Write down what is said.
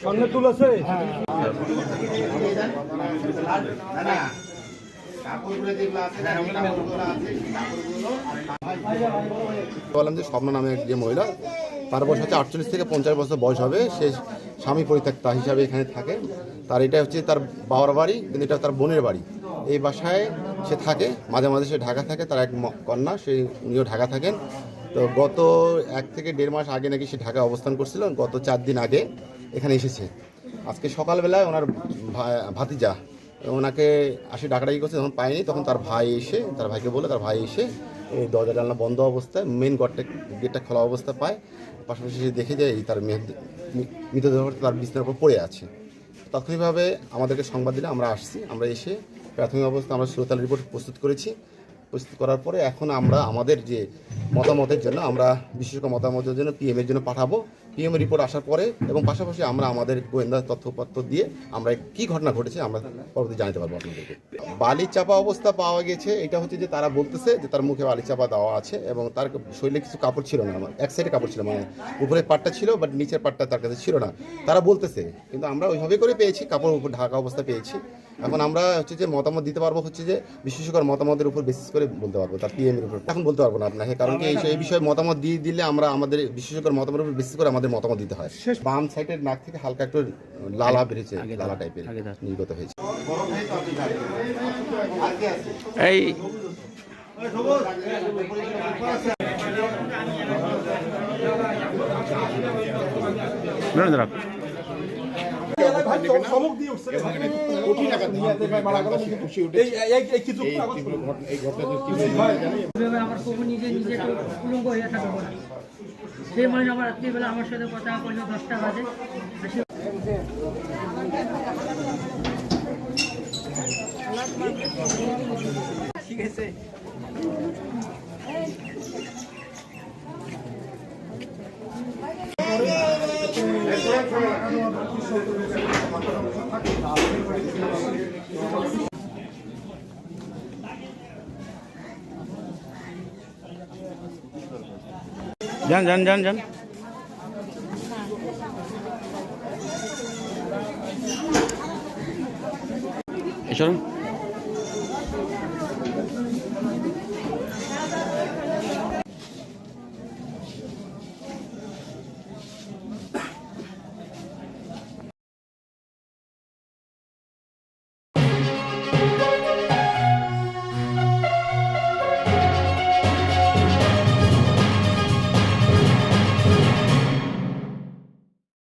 সামনে তুল আছে। বললাম যে স্বপ্ন নামে যে মহিলা, তার বয়স হচ্ছে 48 থেকে 50 বছর বয়স হবে। সে স্বামী পরিত্যক্তা হিসাবে এখানে থাকে। তার এটা হচ্ছে তার বাবার বাড়ি, কিন্তু এটা তার বোনের বাড়ি। এই বাসায় সে থাকে, মাঝে মাঝে সে ঢাকা থাকে। তার এক কন্যা, উনিও ঢাকা থাকেন। তো গত 1 থেকে 1.5 মাস আগে নাকি সে ঢাকায় অবস্থান করছিল। গত 4 দিন আগে এখানে এসেছে। আজকে সকালবেলায় ওনার ভাতিজা ওনাকে ডাকাডাকি করছে, যখন পায়নি তখন তার ভাইকে বলে, তার ভাই এসে এই দরজা জানলা বন্ধ অবস্থায় মেন গেটটা খোলা অবস্থা পায়। পাশাপাশি সে দেখে যায় তার মৃতদেহ তার বিছানার উপর পড়ে আছে। তাৎক্ষণিকভাবে আমাদেরকে সংবাদ দিলে আমরা আসছি। আমরা এসে প্রাথমিক অবস্থায় আমরা সুরতাল রিপোর্ট প্রস্তুত করার পরে এখন আমরা আমাদের যে মতামতের জন্য আমরা বিশেষজ্ঞ মতামতের জন্য পিএমের জন্য পাঠাবো। পিএম রিপোর্ট আসার পরে এবং পাশাপাশি আমরা আমাদের গোয়েন্দা তথ্যপত্র দিয়ে আমরা কি ঘটনা ঘটেছে আমরা পরবর্তী জানাতে পারবো আপনাদেরকে। বালি চাপা অবস্থা পাওয়া গেছে, এটা হচ্ছে যে তারা বলতেছে যে তার মুখে বালি চাপা দেওয়া আছে এবং তার শরীরে কিছু কাপড় ছিল না। আমার এক সাইডে কাপড় ছিল, মানে উপরের পাটটা ছিল বাট নিচের পাটটা তার কাছে ছিল না, তারা বলতেছে। কিন্তু আমরা ওইভাবে করে পেয়েছি, কাপড় উপর ঢাকা অবস্থা পেয়েছি। এখন আমরা হচ্ছে যে মতামত দিতে পারবো হচ্ছে যে বিশেষজ্ঞর মতামতের উপর বেসিস করে বলতে পারবো, তার পিএমের উপর এখন বলতে পারবো না আপনাকে। কারণ কি এই বিষয়ে মতামত দিলে আমরা আমাদের বিশেষজ্ঞর মতামতের উপর বেসিস করে আমাদের মতামত দিতে হয়। বাম সাইডের নাক থেকে হালকা একটু লালা বেরিয়েছে, লালা টাইপের নির্গত হয়েছে। এই আমার প্রভু নিজে নিজে তো উলঙ্গ হয়ে থাকবো না। সেই মানুষ আমার রাত্রিবেলা আমার সাথে কথা বললো 10টা বাজে। ঠিক আছে। যান এসো।